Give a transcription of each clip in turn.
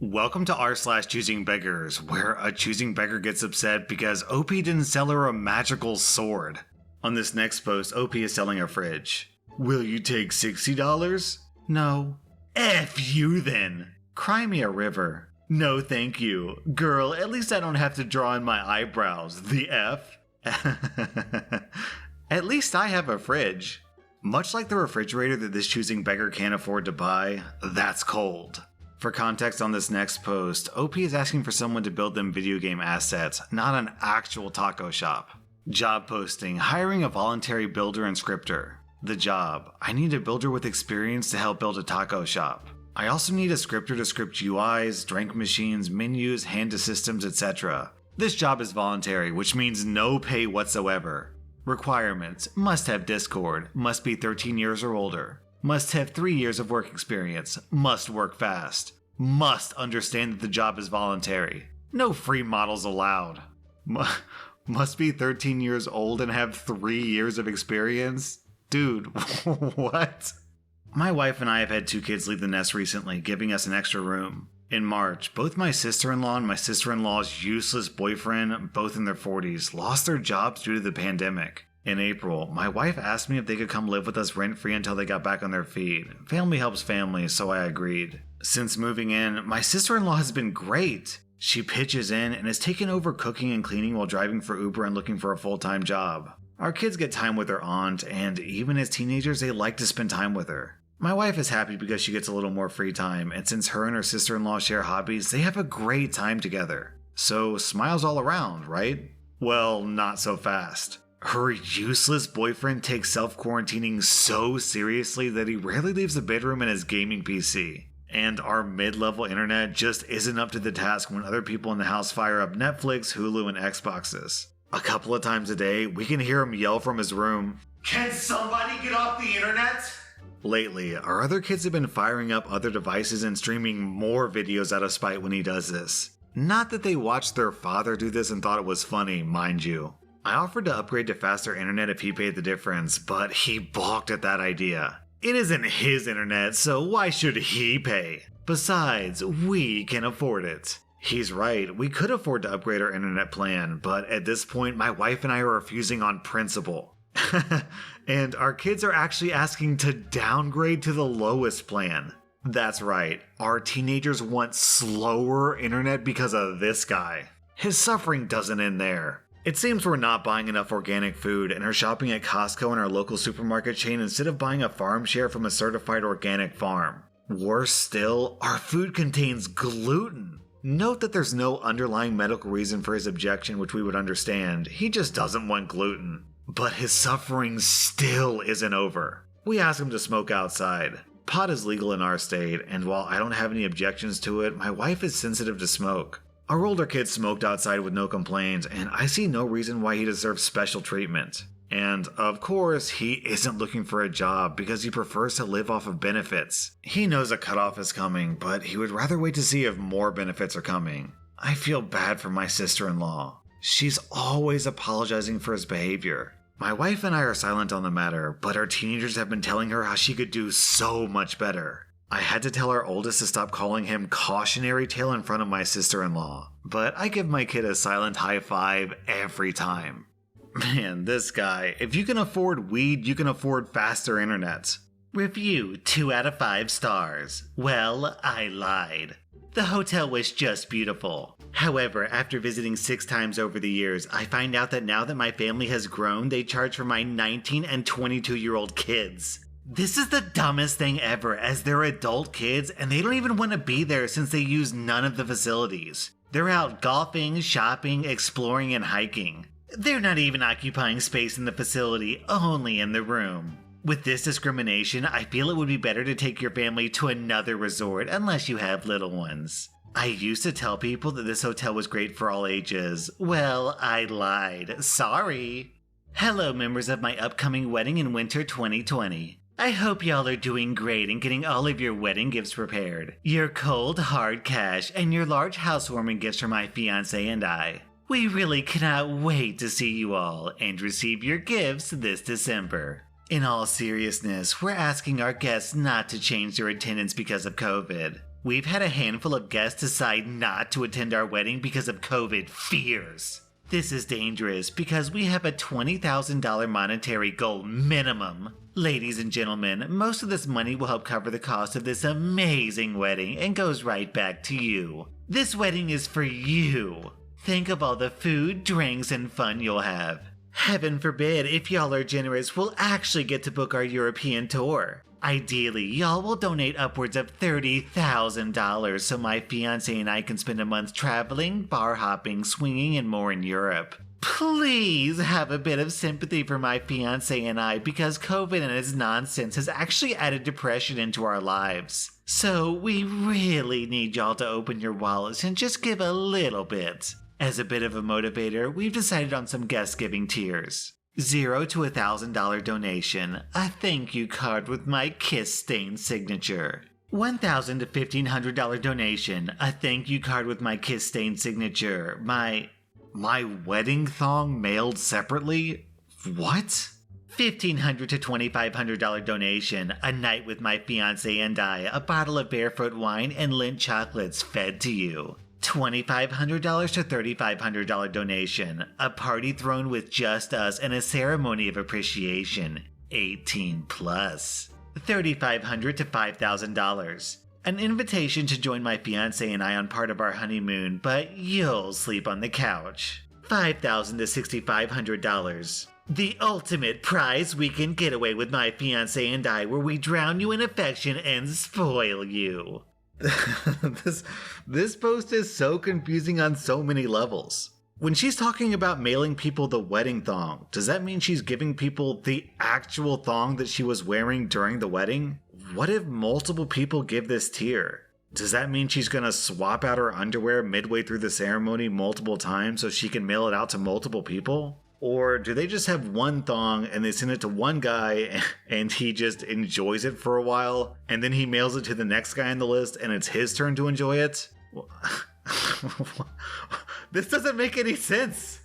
Welcome to rSlash Choosing Beggars, where a choosing beggar gets upset because OP didn't sell her a magical sword. On this next post, OP is selling a fridge. Will you take $60? No. F you then. Cry me a river. No thank you. Girl, at least I don't have to draw in my eyebrows. The F? At least I have a fridge. Much like the refrigerator that this choosing beggar can't afford to buy, that's cold. For context on this next post, OP is asking for someone to build them video game assets, not an actual taco shop. Job posting, hiring a voluntary builder and scripter. The job, I need a builder with experience to help build a taco shop. I also need a scripter to script UIs, drink machines, menus, hand to systems, etc. This job is voluntary, which means no pay whatsoever. Requirements, must have Discord, must be 13 years or older. Must have 3 years of work experience. Must work fast. Must understand that the job is voluntary. No free models allowed. Must be 13 years old and have 3 years of experience? Dude, what? My wife and I have had 2 kids leave the nest recently, giving us an extra room. In March, both my sister-in-law and my sister-in-law's useless boyfriend, both in their 40s, lost their jobs due to the pandemic. In April, my wife asked me if they could come live with us rent-free until they got back on their feet. Family helps family, so I agreed. Since moving in, my sister-in-law has been great. She pitches in and has taken over cooking and cleaning while driving for Uber and looking for a full-time job. Our kids get time with their aunt, and even as teenagers, they like to spend time with her. My wife is happy because she gets a little more free time, and since her and her sister-in-law share hobbies, they have a great time together. So, smiles all around, right? Well, not so fast. Her useless boyfriend takes self-quarantining so seriously that he rarely leaves the bedroom and his gaming PC. And our mid-level internet just isn't up to the task when other people in the house fire up Netflix, Hulu, and Xboxes. A couple of times a day, we can hear him yell from his room, "Can somebody get off the internet?" Lately, our other kids have been firing up other devices and streaming more videos out of spite when he does this. Not that they watched their father do this and thought it was funny, mind you. I offered to upgrade to faster internet if he paid the difference, but he balked at that idea. It isn't his internet, so why should he pay? Besides, we can afford it. He's right, we could afford to upgrade our internet plan, but at this point my wife and I are refusing on principle. And our kids are actually asking to downgrade to the lowest plan. That's right, our teenagers want slower internet because of this guy. His suffering doesn't end there. It seems we're not buying enough organic food and are shopping at Costco and our local supermarket chain instead of buying a farm share from a certified organic farm. Worse still, our food contains gluten. Note that there's no underlying medical reason for his objection, which we would understand. He just doesn't want gluten. But his suffering still isn't over. We ask him to smoke outside. Pot is legal in our state, and while I don't have any objections to it, my wife is sensitive to smoke. Our older kid smoked outside with no complaints, and I see no reason why he deserves special treatment. And, of course, he isn't looking for a job because he prefers to live off of benefits. He knows a cutoff is coming, but he would rather wait to see if more benefits are coming. I feel bad for my sister-in-law. She's always apologizing for his behavior. My wife and I are silent on the matter, but our teenagers have been telling her how she could do so much better. I had to tell our oldest to stop calling him cautionary tale in front of my sister-in-law, but I give my kid a silent high five every time. Man, this guy, if you can afford weed, you can afford faster internet. Review 2 out of 5 stars. Well, I lied. The hotel was just beautiful. However, after visiting 6 times over the years, I find out that now that my family has grown, they charge for my 19 and 22-year-old kids. This is the dumbest thing ever, as they're adult kids and they don't even want to be there since they use none of the facilities. They're out golfing, shopping, exploring, and hiking. They're not even occupying space in the facility, only in the room. With this discrimination, I feel it would be better to take your family to another resort unless you have little ones. I used to tell people that this hotel was great for all ages. Well, I lied. Sorry. Hello, members of my upcoming wedding in winter 2020. I hope y'all are doing great and getting all of your wedding gifts prepared. Your cold, hard cash, and your large housewarming gifts for my fiancé and I. We really cannot wait to see you all and receive your gifts this December. In all seriousness, we're asking our guests not to change their attendance because of COVID. We've had a handful of guests decide not to attend our wedding because of COVID fears. This is dangerous because we have a $20,000 monetary goal minimum. Ladies and gentlemen, most of this money will help cover the cost of this amazing wedding and goes right back to you. This wedding is for you. Think of all the food, drinks, and fun you'll have. Heaven forbid, if y'all are generous, we'll actually get to book our European tour. Ideally, y'all will donate upwards of $30,000 so my fiancé and I can spend a month traveling, bar hopping, swinging, and more in Europe. Please have a bit of sympathy for my fiancé and I because COVID and its nonsense has actually added depression into our lives. So we really need y'all to open your wallets and just give a little bit. As a bit of a motivator, we've decided on some guest-giving tiers. $0 to $1,000 donation, a thank you card with my kiss-stained signature. $1,000 to $1,500 donation, a thank you card with my kiss-stained signature. My wedding thong mailed separately? What? $1,500 to $2,500 donation, a night with my fiancé and I, a bottle of barefoot wine and Lindt chocolates fed to you. $2,500 to $3,500 donation, a party thrown with just us and a ceremony of appreciation, 18 plus. $3,500 to $5,000, an invitation to join my fiancé and I on part of our honeymoon, but you'll sleep on the couch. $5,000 to $6,500. The ultimate prize weekend getaway with my fiancé and I where we drown you in affection and spoil you. This post is so confusing on so many levels. When she's talking about mailing people the wedding thong, does that mean she's giving people the actual thong that she was wearing during the wedding? What if multiple people give this tier? Does that mean she's gonna swap out her underwear midway through the ceremony multiple times so she can mail it out to multiple people? Or do they just have one thong and they send it to one guy and he just enjoys it for a while and then he mails it to the next guy on the list and it's his turn to enjoy it? This doesn't make any sense.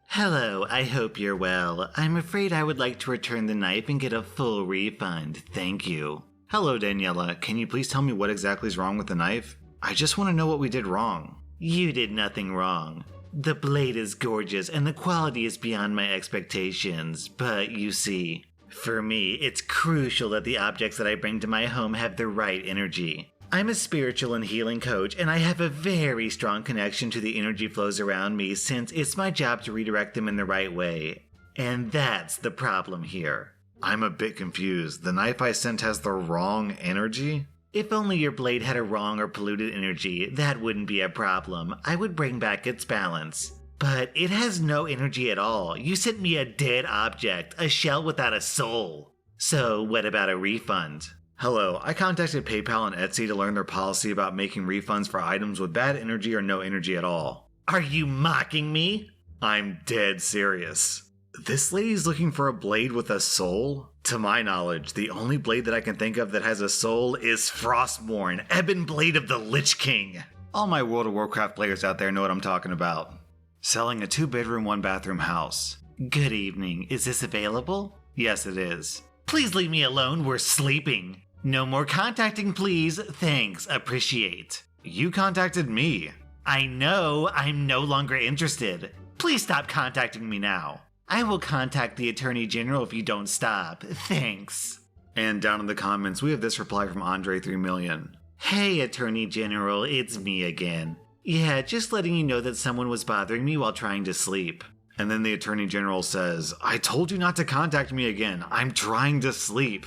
Hello, I hope you're well. I'm afraid I would like to return the knife and get a full refund. Thank you. Hello, Daniela. Can you please tell me what exactly is wrong with the knife? I just want to know what we did wrong. You did nothing wrong. The blade is gorgeous and the quality is beyond my expectations, but you see, for me, it's crucial that the objects that I bring to my home have the right energy. I'm a spiritual and healing coach, and I have a very strong connection to the energy flows around me since it's my job to redirect them in the right way. And that's the problem here. I'm a bit confused. The knife I sent has the wrong energy? If only your blade had a wrong or polluted energy, that wouldn't be a problem. I would bring back its balance. But it has no energy at all. You sent me a dead object, a shell without a soul. So what about a refund? Hello, I contacted PayPal and Etsy to learn their policy about making refunds for items with bad energy or no energy at all. Are you mocking me? I'm dead serious. This lady's looking for a blade with a soul? To my knowledge, the only blade that I can think of that has a soul is Frostmourne, Ebon Blade of the Lich King. All my World of Warcraft players out there know what I'm talking about. Selling a 2-bedroom, 1-bathroom house. Good evening, is this available? Yes, it is. Please leave me alone, we're sleeping. No more contacting, please. Thanks, appreciate. You contacted me. I know, I'm no longer interested. Please stop contacting me now. I will contact the Attorney General if you don't stop. Thanks. And down in the comments, we have this reply from Andre3Million. Hey, Attorney General, it's me again. Yeah, just letting you know that someone was bothering me while trying to sleep. And then the Attorney General says, I told you not to contact me again. I'm trying to sleep.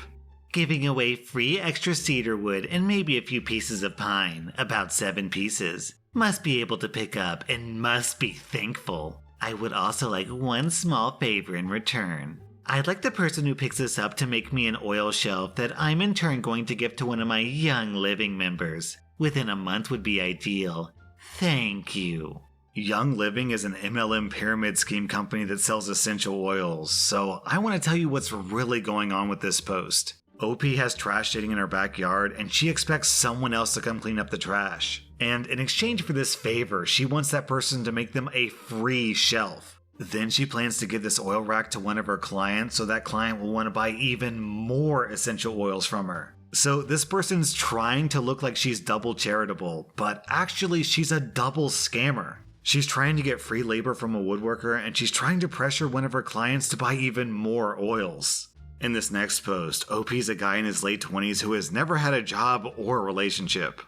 Giving away free extra cedar wood and maybe a few pieces of pine. About 7 pieces. Must be able to pick up and must be thankful. I would also like one small favor in return. I'd like the person who picks this up to make me an oil shelf that I'm in turn going to give to one of my Young Living members. Within a month would be ideal. Thank you. Young Living is an MLM pyramid scheme company that sells essential oils, so I want to tell you what's really going on with this post. OP has trash sitting in her backyard, and she expects someone else to come clean up the trash. And in exchange for this favor, she wants that person to make them a free shelf. Then she plans to give this oil rack to one of her clients so that client will want to buy even more essential oils from her. So this person's trying to look like she's double charitable, but actually she's a double scammer. She's trying to get free labor from a woodworker, and she's trying to pressure one of her clients to buy even more oils. In this next post, OP's a guy in his late 20s who has never had a job or a relationship.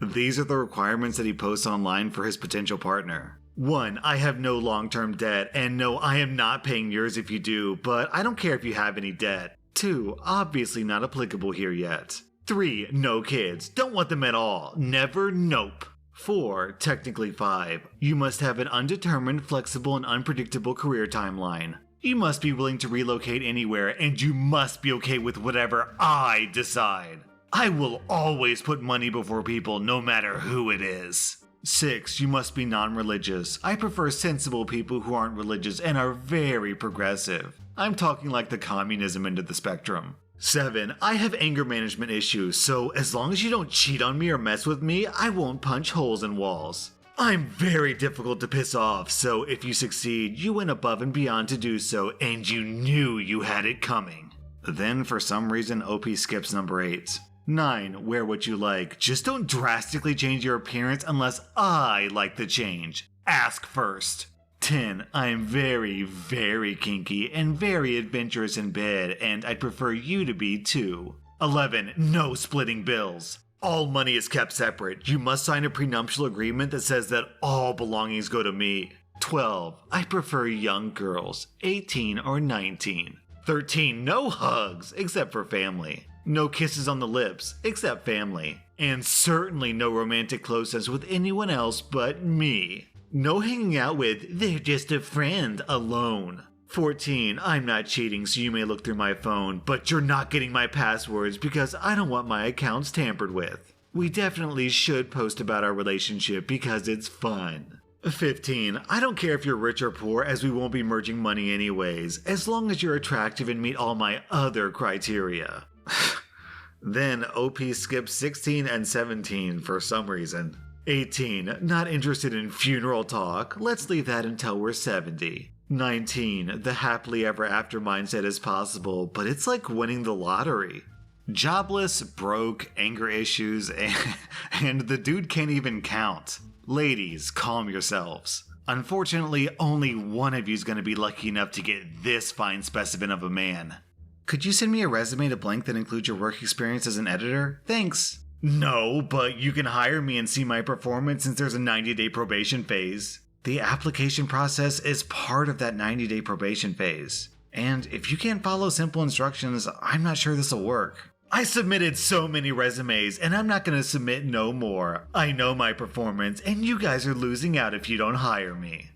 These are the requirements that he posts online for his potential partner. 1. I have no long-term debt, and no, I am not paying yours if you do, but I don't care if you have any debt. 2. Obviously not applicable here yet. 3. No kids. Don't want them at all. Never, nope. 4. Technically 5. You must have an undetermined, flexible, and unpredictable career timeline. You must be willing to relocate anywhere, and you must be okay with whatever I decide. I will always put money before people, no matter who it is. 6. You must be non-religious. I prefer sensible people who aren't religious and are very progressive. I'm talking like the communism end of the spectrum. 7. I have anger management issues, so as long as you don't cheat on me or mess with me, I won't punch holes in walls. I'm very difficult to piss off, so if you succeed, you went above and beyond to do so, and you knew you had it coming. Then, for some reason, OP skips number 8. 9. Wear what you like. Just don't drastically change your appearance unless I like the change. Ask first. 10. I'm very, very kinky and very adventurous in bed, and I'd prefer you to be too. 11. No splitting bills. All money is kept separate. You must sign a prenuptial agreement that says that all belongings go to me. 12. I prefer young girls, 18 or 19. 13. No hugs, except for family. No kisses on the lips, except family. And certainly no romantic closeness with anyone else but me. No hanging out with, they're just a friend, alone. 14. I'm not cheating, so you may look through my phone, but you're not getting my passwords because I don't want my accounts tampered with. We definitely should post about our relationship because it's fun. 15. I don't care if you're rich or poor, as we won't be merging money anyways, as long as you're attractive and meet all my other criteria. Then OP skips 16 and 17 for some reason. 18. Not interested in funeral talk. Let's leave that until we're 70. 19. The happily ever after mindset is possible, but it's like winning the lottery. Jobless, broke, anger issues, and the dude can't even count. Ladies, calm yourselves. Unfortunately, only one of you's gonna be lucky enough to get this fine specimen of a man. Could you send me a resume to blank that includes your work experience as an editor? Thanks. No, but you can hire me and see my performance since there's a 90-day probation phase. The application process is part of that 90-day probation phase. And if you can't follow simple instructions, I'm not sure this will work. I submitted so many resumes, and I'm not going to submit no more. I know my performance, and you guys are losing out if you don't hire me.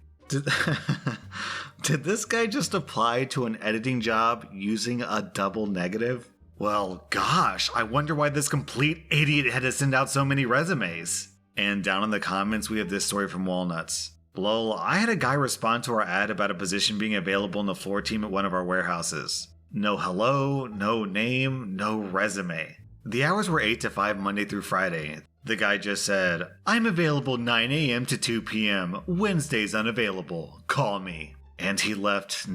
Did this guy just apply to an editing job using a double negative? Well, gosh, I wonder why this complete idiot had to send out so many resumes. And down in the comments, we have this story from Walnuts. Lol, I had a guy respond to our ad about a position being available in the floor team at one of our warehouses. No hello, no name, no resume. The hours were 8 to 5 Monday through Friday. The guy just said, I'm available 9 a.m. to 2 p.m. Wednesdays unavailable. Call me. And he left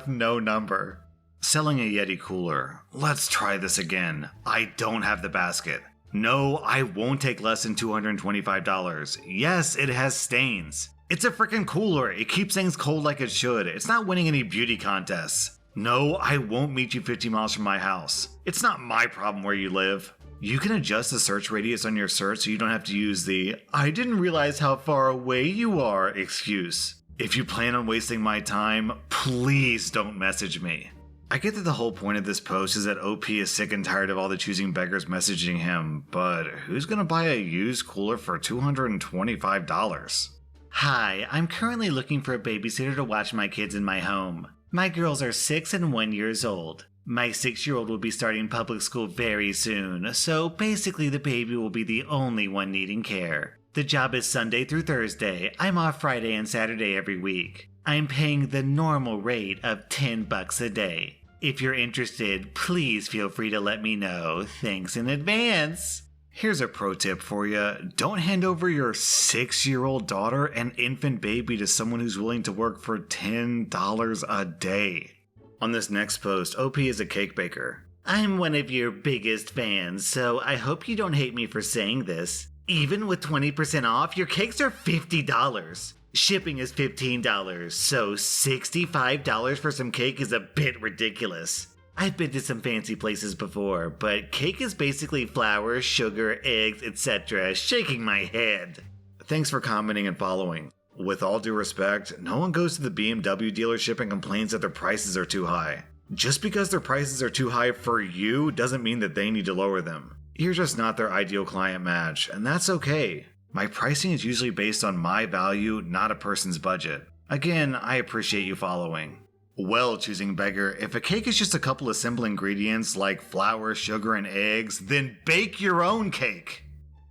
no number. Selling a Yeti cooler. Let's try this again. I don't have the basket. No, I won't take less than $225. Yes, it has stains. It's a freaking cooler. It keeps things cold like it should. It's not winning any beauty contests. No, I won't meet you 50 miles from my house. It's not my problem where you live. You can adjust the search radius on your search so you don't have to use the I didn't realize how far away you are excuse. If you plan on wasting my time, please don't message me. I get that the whole point of this post is that OP is sick and tired of all the choosing beggars messaging him, but who's gonna buy a used cooler for $225? Hi, I'm currently looking for a babysitter to watch my kids in my home. My girls are 6 and 1 years old. My 6-year-old will be starting public school very soon, so basically the baby will be the only one needing care. The job is Sunday through Thursday. I'm off Friday and Saturday every week. I'm paying the normal rate of $10 a day. If you're interested, please feel free to let me know. Thanks in advance. Here's a pro tip for you. Don't hand over your 6-year-old daughter and infant baby to someone who's willing to work for $10 a day. On this next post, OP is a cake baker. I'm one of your biggest fans, so I hope you don't hate me for saying this. Even with 20% off, your cakes are $50. Shipping is $15, so $65 for some cake is a bit ridiculous. I've been to some fancy places before, but cake is basically flour, sugar, eggs, etc. Shaking my head. Thanks for commenting and following. With all due respect, no one goes to the BMW dealership and complains that their prices are too high. Just because their prices are too high for you doesn't mean that they need to lower them. You're just not their ideal client match, and that's okay. My pricing is usually based on my value, not a person's budget. Again, I appreciate you following. Well, Choosing Beggar, if a cake is just a couple of simple ingredients like flour, sugar, and eggs, then bake your own cake!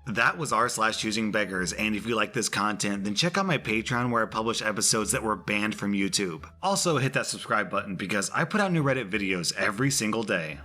That was r/ChoosingBeggars, and if you like this content, then check out my Patreon where I publish episodes that were banned from YouTube. Also hit that subscribe button because I put out new Reddit videos every single day.